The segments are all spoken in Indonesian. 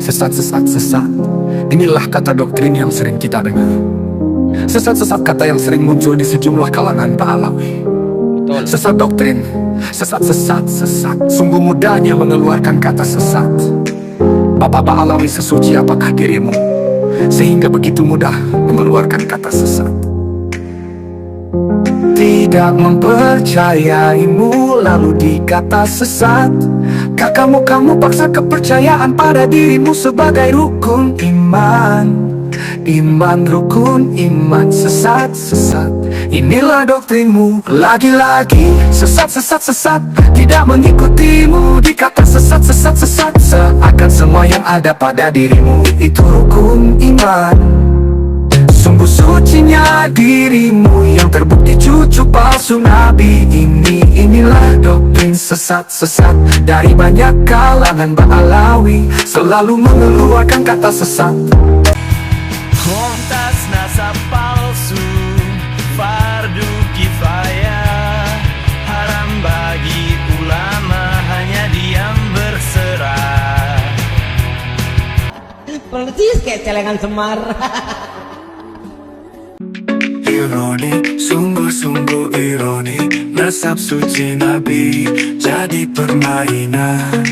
Sesat, sesat, sesat. Inilah kata doktrin yang sering kita dengar. Sesat-sesat kata yang sering muncul di sejumlah kalangan Ba'alawi. Sesat doktrin, sesat, sesat, sesat. Sungguh mudahnya mengeluarkan kata sesat. Bapak Ba'alawi sesuci apakah dirimu, sehingga begitu mudah mengeluarkan kata sesat? Tidak mempercayaimu lalu dikata sesat. Kamu paksa kepercayaan pada dirimu sebagai rukun iman. Iman, rukun iman, sesat, sesat. Inilah doktrinmu, lagi-lagi sesat, sesat, sesat. Tidak mengikutimu dikata sesat, sesat, sesat. Seakan semua yang ada pada dirimu itu rukun iman. Sungguh sucinya dirimu yang terbukti cucu palsu Nabi ini. Inilah doktrin sesat-sesat dari banyak kalangan Ba'alawi, selalu mengeluarkan kata sesat. Kontas nasab palsu, fardu kifayah, haram bagi ulama, hanya diam berserah. Persis kayak celengan Semar. Ironi, sungguh-sungguh ironi, nasab suci Nabi jadi permainan.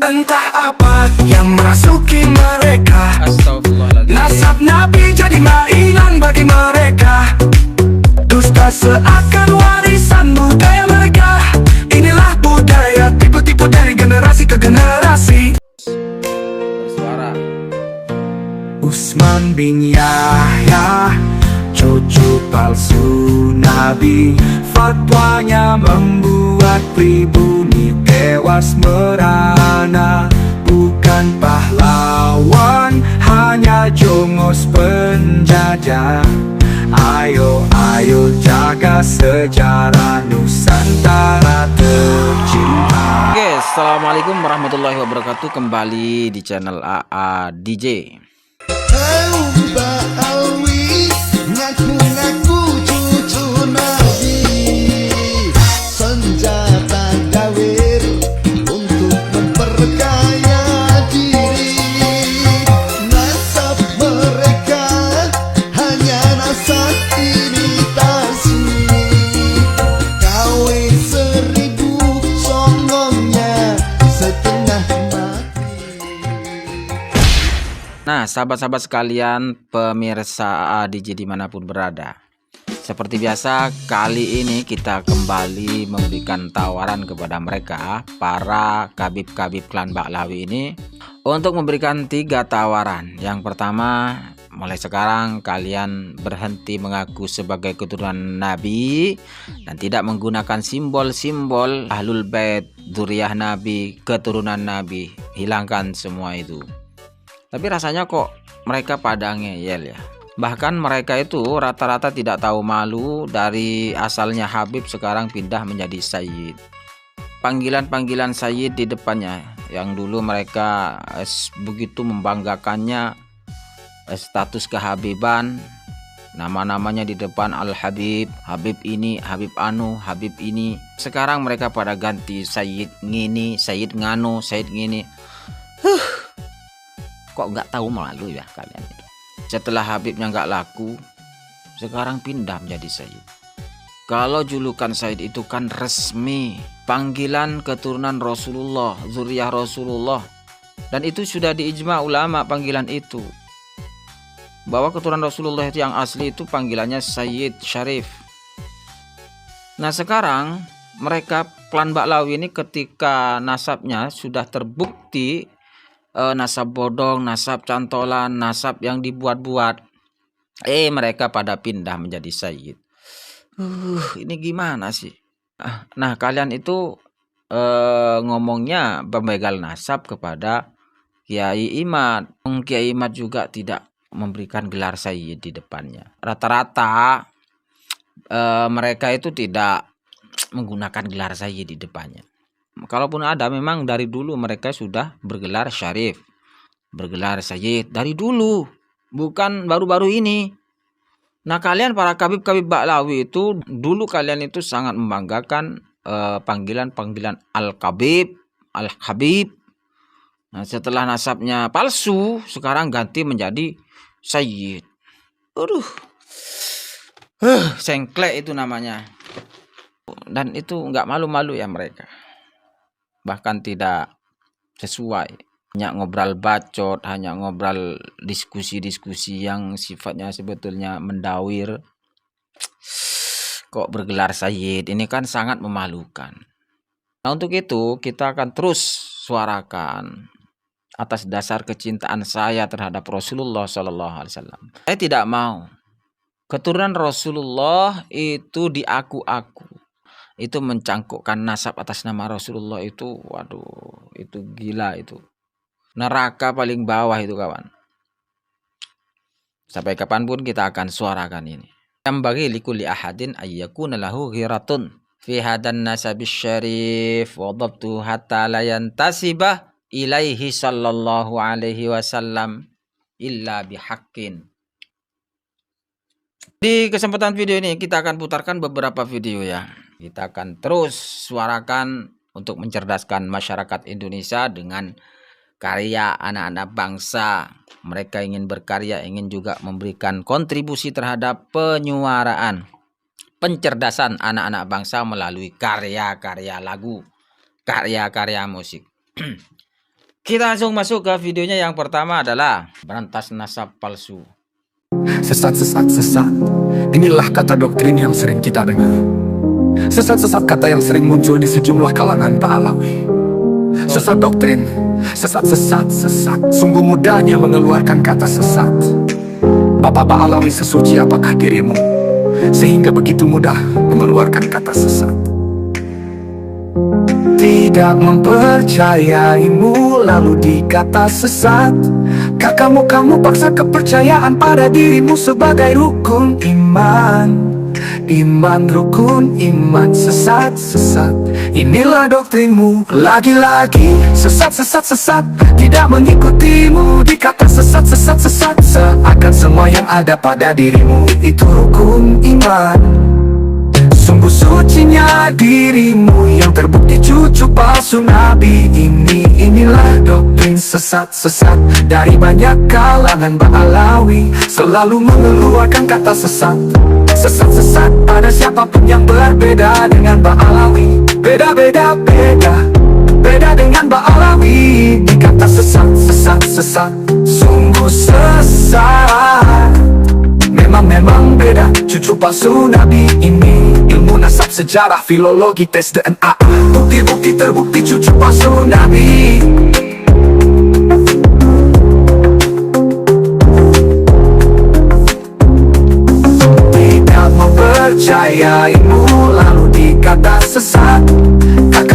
Entah apa yang merasuki mereka, nasab Nabi jadi mainan bagi mereka. Dusta seakan warisan budaya mereka. Inilah budaya tipu-tipu dari generasi ke generasi. Utsman bin Yahya, cucu palsu Nabi, fatwanya membuat pribumi tewas merana. Bukan pahlawan, hanya jongos penjajah. Ayo, ayo jaga sejarah Nusantara tercinta. Oke, assalamualaikum warahmatullahi wabarakatuh. Kembali di channel AA DJ. Ba'alawi ngaku-ngaku cucu Nabi, senjata dawir untuk memperkaya diri. Nasab mereka hanya nasab imitasi. Kawin 1000 songongnya setengah mati. Nah, sahabat-sahabat sekalian, pemirsa ADJ dimanapun berada, seperti biasa kali ini kita kembali memberikan tawaran kepada mereka, para kabib-kabib klan Ba'alawi ini, untuk memberikan 3 tawaran. Yang pertama, mulai sekarang kalian berhenti mengaku sebagai keturunan Nabi dan tidak menggunakan simbol-simbol Ahlul Bait, dzurriyyah Nabi, keturunan Nabi. Hilangkan semua itu. Tapi rasanya kok mereka pada ngeyel ya. Bahkan mereka itu rata-rata tidak tahu malu, dari asalnya Habib sekarang pindah menjadi Sayyid. Panggilan-panggilan Sayyid di depannya, yang dulu mereka begitu membanggakannya status kehabiban. Nama-namanya di depan Al-Habib, Habib ini, Habib anu, Habib ini. Sekarang mereka pada ganti Sayyid ngini, Sayyid nganu, Sayyid ngini. Kok nggak tahu malu ya kalian itu? Setelah Habibnya nggak laku, sekarang pindah menjadi Sayyid. Kalau julukan Sayyid itu kan resmi, panggilan keturunan Rasulullah, dzurriyyah Rasulullah, dan itu sudah diijma ulama panggilan itu, bahwa keturunan Rasulullah itu yang asli itu panggilannya Sayyid Syarif. Nah sekarang mereka klan Ba'alawi ini ketika nasabnya sudah terbukti nasab bodong, nasab cantolan, nasab yang dibuat-buat, mereka pada pindah menjadi Sayyid. Ini gimana sih? Nah kalian itu ngomongnya pembegal nasab kepada Kiai Imad. Kiai Imad juga tidak memberikan gelar Sayyid di depannya. Rata-rata mereka itu tidak menggunakan gelar Sayyid di depannya. Kalaupun ada, memang dari dulu mereka sudah bergelar Syarif, bergelar Sayyid dari dulu, bukan baru-baru ini. Nah kalian para kabib-kabib Ba'alawi itu dulu kalian itu sangat membanggakan panggilan-panggilan Al-Kabib, Al-Habib. Nah, setelah nasabnya palsu, sekarang ganti menjadi sayyid. Aduh, sengklek itu namanya. Dan itu nggak malu-malu ya mereka. Bahkan tidak sesuai. Hanya ngobrol bacot, hanya ngobrol diskusi-diskusi yang sifatnya sebetulnya mendawir. Kok bergelar sayyid, ini kan sangat memalukan. Nah, untuk itu kita akan terus suarakan atas dasar kecintaan saya terhadap Rasulullah SAW. Saya tidak mau keturunan Rasulullah itu diaku-aku. Itu mencangkukkan nasab atas nama Rasulullah itu, waduh, itu gila itu. Neraka paling bawah itu kawan. Sampai kapanpun kita akan suarakan ini. Yang bagi likulli ahadin ayyakuna lahu ghiratun fi hadan nasabis syarif wa dhabtu hatta la yantasibah ilaihi sallallahu alaihi wasallam illa bihaqqin. Di kesempatan video ini kita akan putarkan beberapa video ya. Kita akan terus suarakan untuk mencerdaskan masyarakat Indonesia dengan karya anak-anak bangsa. Mereka ingin berkarya, ingin juga memberikan kontribusi terhadap penyuaraan, pencerdasan anak-anak bangsa melalui karya-karya lagu, karya-karya musik. Kita langsung masuk ke videonya. Yang pertama adalah berantas nasab palsu. Sesat, sesat, sesat. Inilah kata doktrin yang sering kita dengar. Sesat-sesat kata yang sering muncul di sejumlah kalangan Pak Alawi. Sesat doktrin, sesat, sesat, sesat. Sungguh mudahnya mengeluarkan kata sesat. Bapak Alawi sesuci apakah dirimu, sehingga begitu mudah mengeluarkan kata sesat. Tidak mempercayaimu lalu dikata sesat. Kamu paksa kepercayaan pada dirimu sebagai rukun iman. Iman rukun iman, sesat, sesat. Inilah doktrinmu, lagi-lagi sesat, sesat, sesat. Tidak mengikutimu dikata sesat, sesat, sesat. Seakan semua yang ada pada dirimu itu rukun iman. Sungguh sucinya dirimu yang terbukti cucu palsu Nabi. Inilah doktrin sesat-sesat dari banyak kalangan Ba'alawi. Selalu mengeluarkan kata sesat. Sesat-sesat pada siapapun yang berbeda dengan Ba'alawi. Beda-beda, beda dengan Ba'alawi. Dikata sesat, sesat, sesat. Sungguh sesat. Memang beda, cucu palsu Nabi ini. Ilmu nasab, sejarah, filologi, tes DNA. Bukti-bukti terbukti cucu palsu Nabi. Tidak mempercayaimu lalu dikata sesat.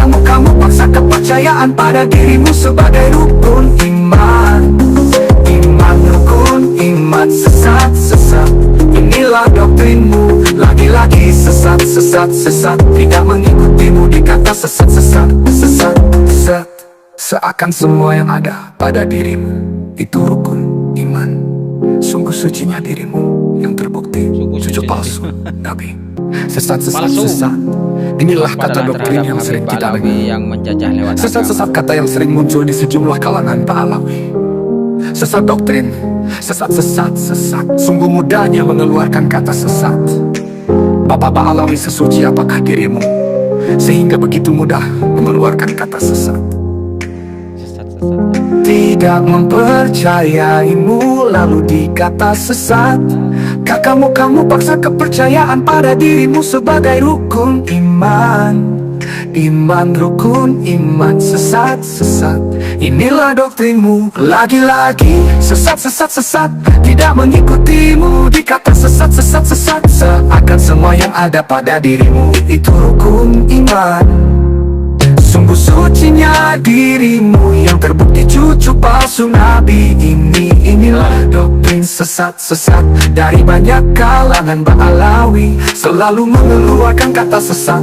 Kamu paksa kepercayaan pada dirimu sebagai rukun iman. Iman rukun iman, sesat, sesat. Inilah doktrinmu, lagi-lagi sesat, sesat, sesat. Tidak mengikutimu dikata sesat, sesat, sesat, sesat. Seakan semua yang ada pada dirimu itu rukun iman. Sungguh sucinya dirimu yang terbukti cucu palsu Nabi. Sesat, sesat, sesat. Inilah kata doktrin yang sering kita dengar. Yang menjajah lewat Sesat-sesat kata yang sering muncul di sejumlah kalangan Pak Alawi. Sesat doktrin, sesat, sesat, sesat. Sungguh mudahnya mengeluarkan kata sesat. Bapak Alawi sesuci apakah dirimu, sehingga begitu mudah mengeluarkan kata sesat. Tidak mempercayaimu lalu dikata sesat. Kamu paksa kepercayaan pada dirimu sebagai rukun iman. Iman rukun iman, sesat, sesat. Inilah doktrinmu, lagi-lagi sesat, sesat, sesat. Tidak mengikutimu dikata sesat, sesat, sesat. Seakan semua yang ada pada dirimu itu rukun iman. Sungguh sucinya dirimu yang terbukti cucu palsu Nabi. Inilah doktrin sesat-sesat dari banyak kalangan Ba'alawi. Selalu mengeluarkan kata sesat.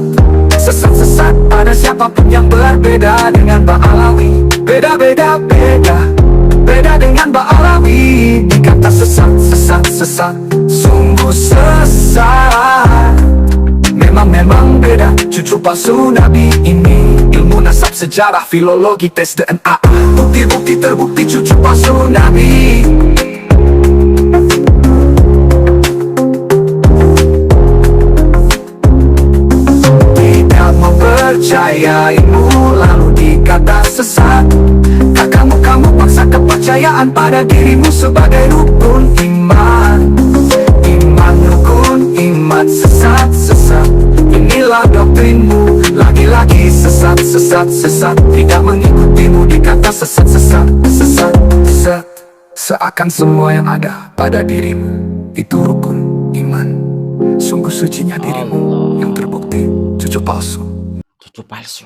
Sesat-sesat pada siapapun yang berbeda dengan Ba'alawi. Beda-beda, beda dengan Ba'alawi. Dikata sesat, sesat, sesat. Sungguh sesat. memang beda. Cucu palsu Nabi ini, ilmu nasab, sejarah, filologi, tes DNA. Bukti-bukti terbukti cucu palsu Nabi. Tidak mau percaya ilmu lalu dikata sesat. Kamu paksa kepercayaan pada dirimu sebagai rukun iman. Iman rukun iman, sesat. Inilah doktrinmu, lagi-lagi sesat. Tidak mengikutimu dikata sesat. Seakan semua yang ada pada dirimu itu rukun iman. Sungguh sucinya dirimu yang terbukti cucu palsu. Cucu palsu.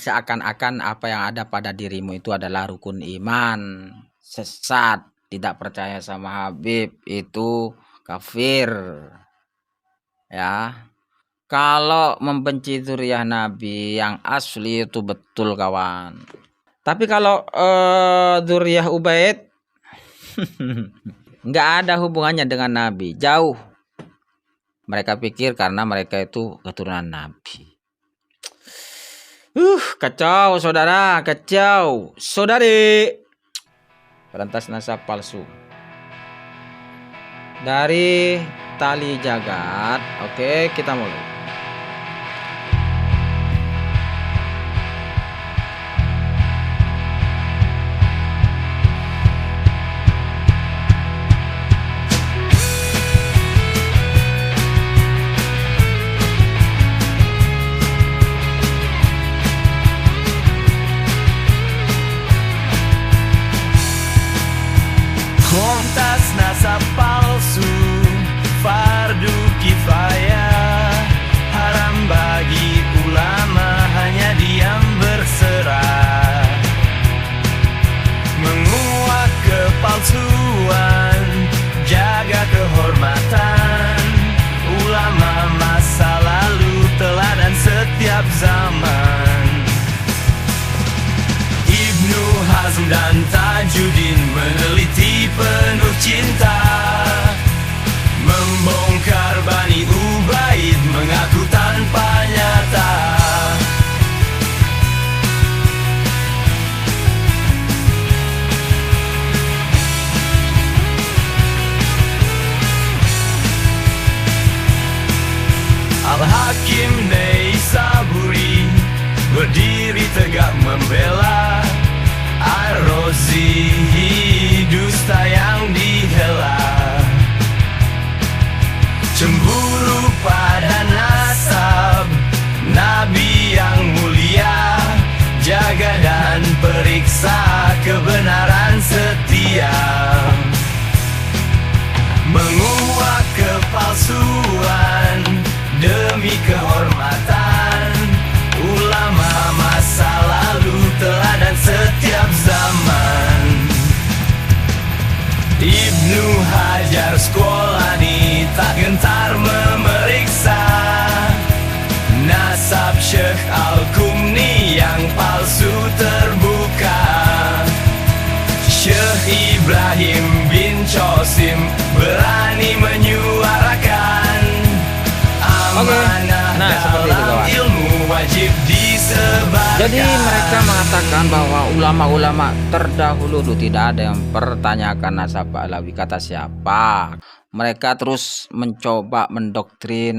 Seakan-akan apa yang ada pada dirimu itu adalah rukun iman. Sesat, tidak percaya sama Habib, itu kafir. Ya. Kalau membenci zuriyah Nabi yang asli itu betul kawan. Tapi kalau zuriyah Ubaid nggak ada hubungannya dengan Nabi, jauh. Mereka pikir karena mereka itu keturunan Nabi. Kacau saudara, kacau saudari. Perentas nasab palsu dari tali jagat. Oke, kita mulai. Kontas nasab palsu, fardu kifayah, haram bagi ulama hanya diam berserah. Menguak kepalsuan, jaga kehormatan ulama masa lalu, teladan setiap zaman. Ibnu Hazm dan Tajuddin meneliti penuh cinta, membongkar Bani Ubaid mengaku tanpa nyata. Al-Hakim Neisaburi berdiri tegak membela Ar-Razi, dusta yang dihela. Cemburu pada nasab Nabi yang mulia, jaga dan periksa kebenaran setia. Menguak kepalsuan demi kehormatan ulama masa lalu, teladan setiap zaman. Ibnu Hajar Asqalani tak gentar memeriksa nasab Syekh Al-Qumni yang palsu terbuka. Syekh Ibrahim bin Qasim berani menyuarakan amanah dalam ilmu wajib disebarkan. Jadi mereka mengatakan bahwa ulama-ulama terdahulu itu tidak ada yang mempertanyakan nasab Alawi. Kata siapa? Mereka terus mencoba mendoktrin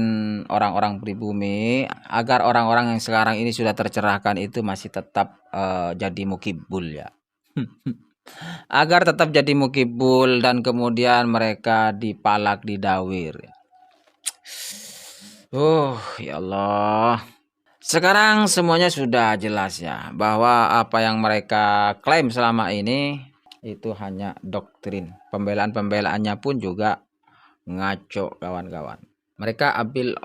orang-orang pribumi agar orang-orang yang sekarang ini sudah tercerahkan itu masih tetap jadi mukibul ya. Agar tetap jadi mukibul dan kemudian mereka dipalak, didawir. Ya Allah. Sekarang semuanya sudah jelas ya, bahwa apa yang mereka klaim selama ini itu hanya doktrin. Pembelaan-pembelaannya pun juga ngaco kawan-kawan. Mereka ambil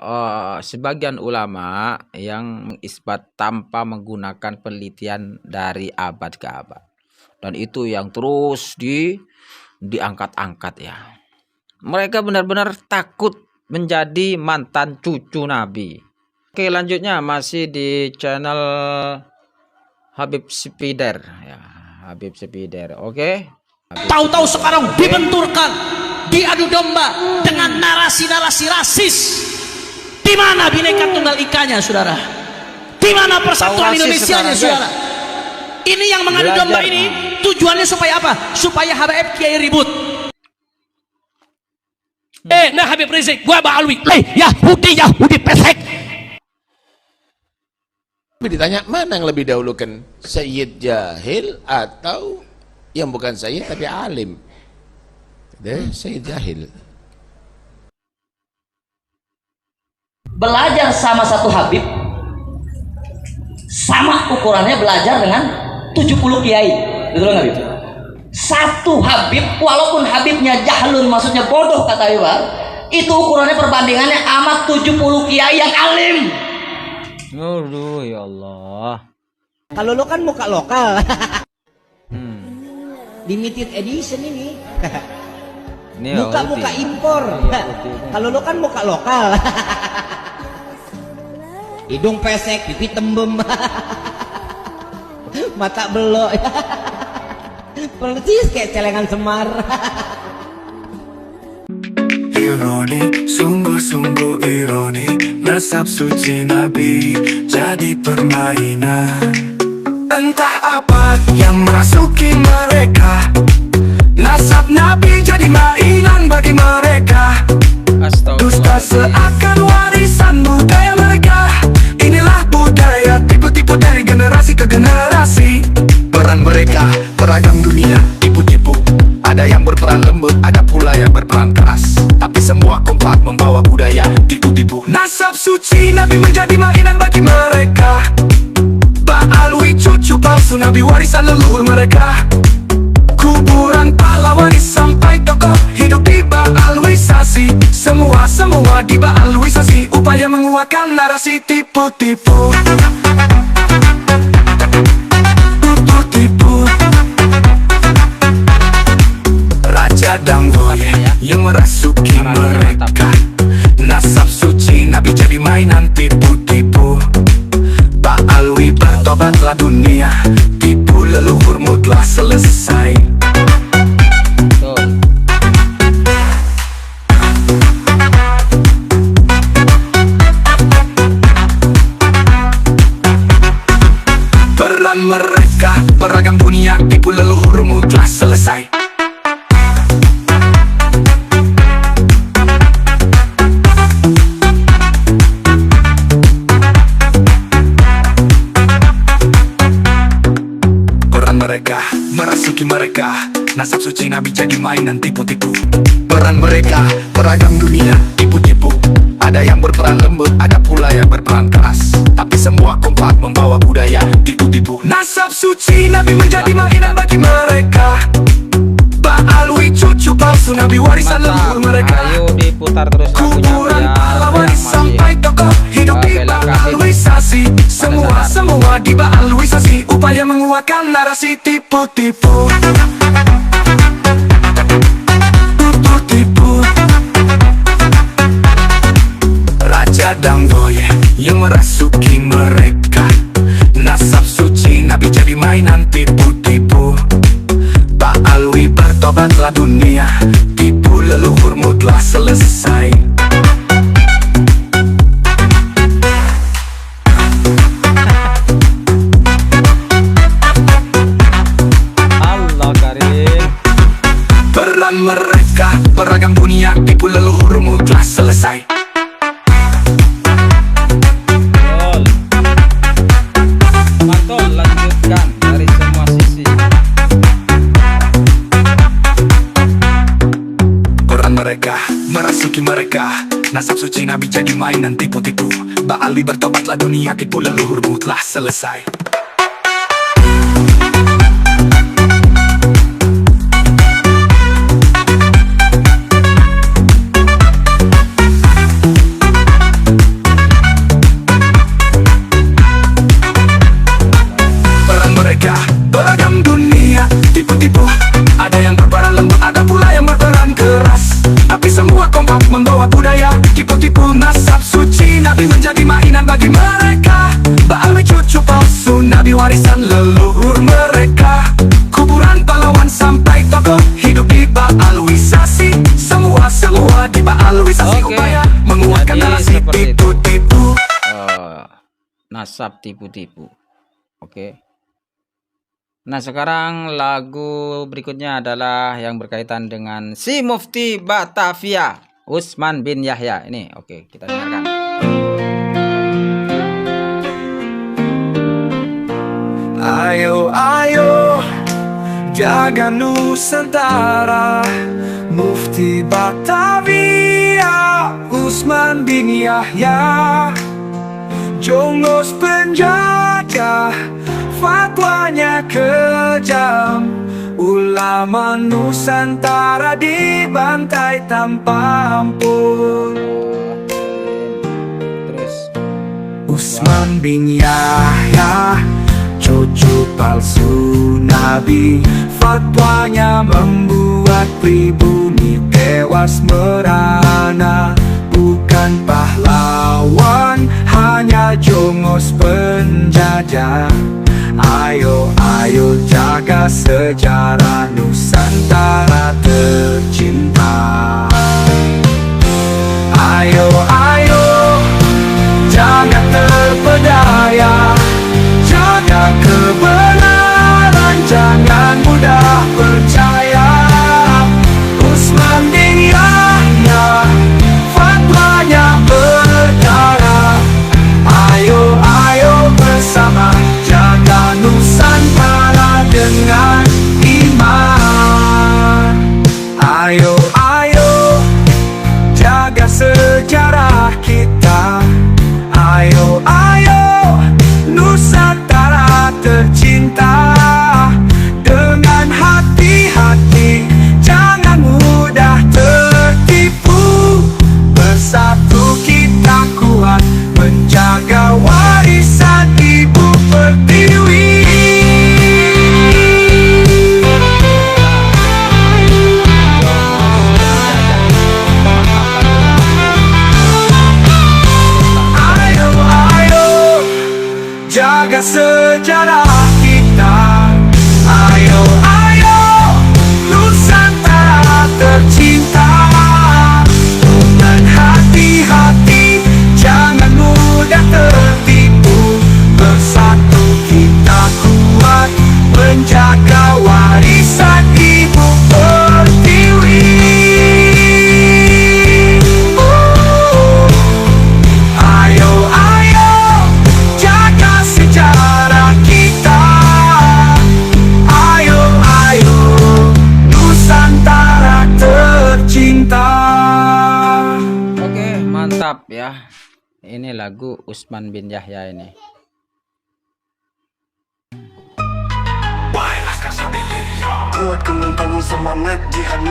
sebagian ulama yang mengisbat tanpa menggunakan penelitian dari abad ke abad. Dan itu yang terus diangkat-angkat ya. Mereka benar-benar takut menjadi mantan cucu Nabi. Oke, lanjutnya masih di channel Habib Spider ya, Habib Spider. Oke. Tahu-tahu sekarang dibenturkan, diadu domba dengan narasi-narasi rasis. Di mana Bhinneka Tunggal Ikanya, saudara? Di mana persatuan Tahu rasis Indonesianya, sekarang, saudara? Ini yang mengadu Belajar, domba ini tujuannya supaya apa? Supaya Habib Kiai ribut. Nah Habib Rizik, gua Ba'alwi. Yahudi pesek. Tapi ditanya mana yang lebih dahulukan, Sayyid jahil atau yang bukan Sayyid tapi alim? Sayyid jahil. Belajar sama satu Habib sama ukurannya belajar dengan 70 kiai, betul nggak Habib? Satu Habib, walaupun Habibnya jahlun, maksudnya bodoh kata Ibar, itu ukurannya perbandingannya amat 70 kiai yang alim. Aduh ya Allah. Kalau lo kan muka lokal. Limited edition ini. Ini Muka-muka impor. Kalau lo kan muka lokal. Hidung pesek, pipi tembem. Mata belok. Persis kayak celengan Semar. Ironi, sungguh-sungguh ironi, nasab suci Nabi jadi permainan. Entah apa yang merasuki mereka, nasab Nabi jadi mainan bagi mereka. Dusta seakan warisan budaya mereka. Inilah budaya tipu-tipu dari generasi ke generasi. Peran mereka beragam dunia, tipu-tipu. Ada yang berperan lembut, ada pula yang berperan keras. Tapi semua kompak membawa budaya tipu-tipu. Nasab suci Nabi menjadi mainan bagi mereka. Ba'alwi cucu palsu Nabi, warisan leluhur mereka. Kuburan pahlawan sampai tokoh hidup di Ba'alwisasi. Semua di Ba'alwisasi, upaya menguatkan narasi tipu-tipu. Tipu-tipu. Raja Dangboye yang merasuki mereka. Nasab suci Nabi jadi mainan tipu-tipu. Ba'alwi bertobatlah dunia, tipu leluhurmu telah selesai. Peran mereka beragam dunia, tipu leluhurmu telah selesai. Mereka merasuki mereka, nasab suci Nabi jadi mainan tipu-tipu. Peran mereka beragam dunia, tipu-tipu. Ada yang berperan lembut, ada pula yang berperan keras. Tapi semua kompak membawa budaya tipu-tipu. Nasab suci Nabi menjadi mainan bagi mereka. Ba'alwi cucu palsu Nabi, warisan leluhur mereka. Ayo diputar terus lagunya Kuburan biar pahlawan yang sampai tokoh hidup di Ba'alwisasi. Semua di Ba'alwisasi, upaya menguatkan narasi tipu-tipu. Tipu-tipu. Raja Dangboye yang merasuki mereka. Nasab suci Nabi jadi mainan tipu-tipu. Ba'alwi bertobatlah dunia, tipu leluhurmu telah selesai. Allah karim. Peran mereka beragam dunia, tipu leluhurmu telah selesai. Mantul, lanjutkan dari semua sisi. Peran mereka merasuki mereka. Nasab suci Nabi jadi mainan tipu-tipu. Ba'alwi bertobatlah dunia, tipu leluhurmu telah selesai. Peran mereka beragam dunia, tipu-tipu. Ada yang berperan lembut, ada pula yang berperan keras. Tapi semua kompak membawa budaya tipu-tipu. Nasab suci Nabi menjadi mainan bagi mereka. Ba'alwi cucu palsu Nabi, nasab tipu-tipu. Oke. Nah, sekarang lagu berikutnya adalah yang berkaitan dengan si Mufti Batavia, Usman bin Yahya. Ini oke, kita dengarkan. Ayo, ayo, jaga Nusantara, Mufti Batavia, Usman bin Yahya, jongos penjaga, fatwanya kejam, ulama Nusantara dibantai tanpa ampun. Terus Usman bin Yahya, cucu palsu Nabi, fatwanya membuat pribumi tewas merana. Bukan pahlawan, hanya jongos penjajah. Ayo, ayo jaga sejarah Nusantara tercinta. Ayo, ayo, jangan terpedaya, jaga kebenaran, jangan mudah percaya. Usman bin Yahya, fatwanya berdarah. Ayo, ayo bersama jaga Nusantara dengan iman. Ayo, ayo jaga sejarah kita. Ayo, ayo Nusantara tercinta. Dengan hati-hati, jangan mudah tertipu. Bersatu kita kuat, menjaga warisan Ibu Pertiwi. Ayo, ayo jaga sejarah kita. Ayo, ayo Nusantara tercinta. Dengan hati-hati, jangan mudah tertipu. Bersatu kita kuat, menjaga warisan Ibu Pertiwi. Ayo, ayo jaga sejarah kita. Ayo, ayo Nusantara tercinta. oke, mantap ya. Ini lagu Usman bin Yahya ini. Kuat kembang semangat jihad.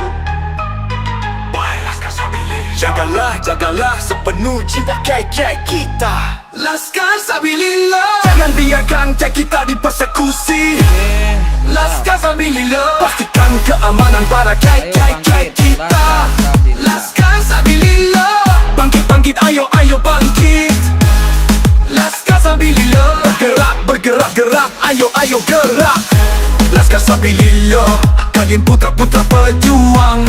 Jagalah, jagalah sepenuh jiwa kek kita. Laskar Sabilillah, jangan biarkan kek kita dipersekusi. Laskar Sabilillah, pastikan keamanan para kek kita. Laskar Sabilillah, bangkit, bangkit, ayo, ayo bangkit. Laskar Sabilillah, bergerak, bergerak, gerak, ayo, ayo gerak. Laskar Sabilillah, kalian putra-putra pejuang.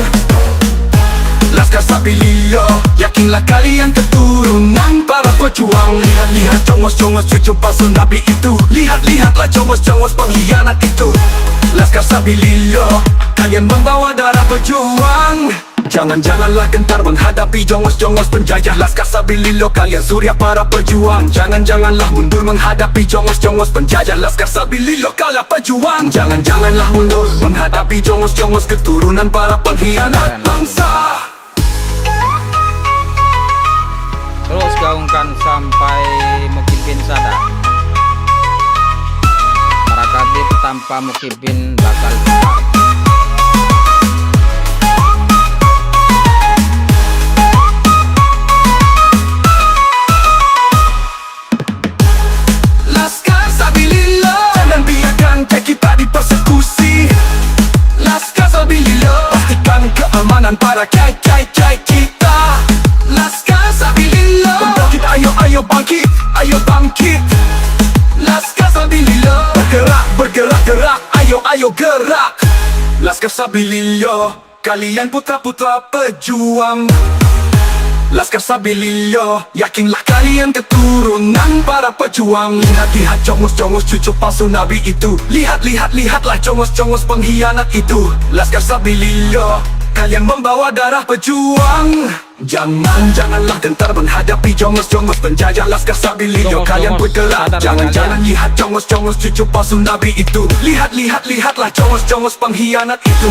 Laskar Sabilillah, yakinlah kalian keturunan para pejuang. Lihat-lihat jongos-jongos cucu palsu Nabi itu. Lihat-lihatlah jongos-jongos pengkhianat itu. Laskar Sabilillah, kalian membawa darah pejuang. Jangan-janganlah gentar menghadapi jongos-jongos penjajah. Laskar Sabilillah, kalian surya para pejuang. Jangan-janganlah mundur menghadapi jongos-jongos penjajah. Laskar Sabilillah, kalian pejuang. Jangan-janganlah mundur menghadapi jongos-jongos keturunan para pengkhianat bangsa. Terus gaungkan sampai Mukibin sadar. Para kadip tanpa Mukibin bakal besar. Laskar Sabilillah, jangan biarkan kek kita dipersekusi. Laskar Sabilillah, pastikan keamanan para kek kita. Laskar Sabilillah, bangkit, ayo, ayo bangkit, ayo bangkit. Laskar Sabilillah, bergerak, bergerak, gerak, ayo, ayo gerak. Laskar Sabilillah, kalian putra-putra pejuang. Laskar Sabilillah, yakinlah kalian keturunan para pejuang. Lihat-lihat congos-congos cucu palsu Nabi itu. Lihatlah congos-congos pengkhianat itu. Laskar Sabilillah, kalian membawa darah pejuang. Janganlah gentar menghadapi jongos-jongos penjajah Laskar Sabilillah. Kalian bergerak, jangan lihat jongos-jongos cucu palsu Nabi itu. Lihatlah jongos-jongos pengkhianat itu.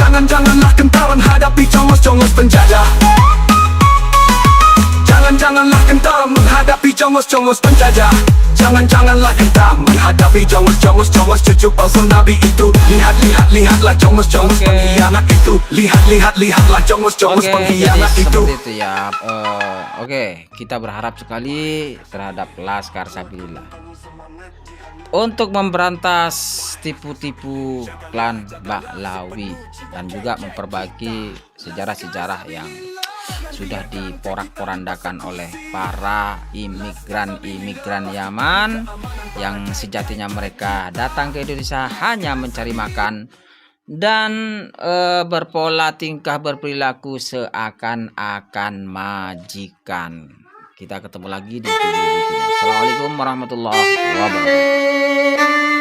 Janganlah gentar menghadapi jongos-jongos penjajah. Janganlah gentar menghadapi jongos-jongos penjajah. Janganlah gentar menghadapi jongos-jongos cucu palsu Nabi itu. Lihatlah jongos-jongos pengkhianat itu. Lihatlah jongos-jongos pengkhianat itu. Seperti itu ya. Oke, kita berharap sekali terhadap Laskar Sabilillah untuk memberantas tipu-tipu klan Bahlawi dan juga memperbaiki sejarah-sejarah yang sudah diporak-porandakan oleh para imigran Yaman yang sejatinya mereka datang ke Indonesia hanya mencari makan dan berpola tingkah berperilaku seakan-akan majikan. Kita ketemu lagi di video berikutnya. Assalamualaikum warahmatullahi wabarakatuh.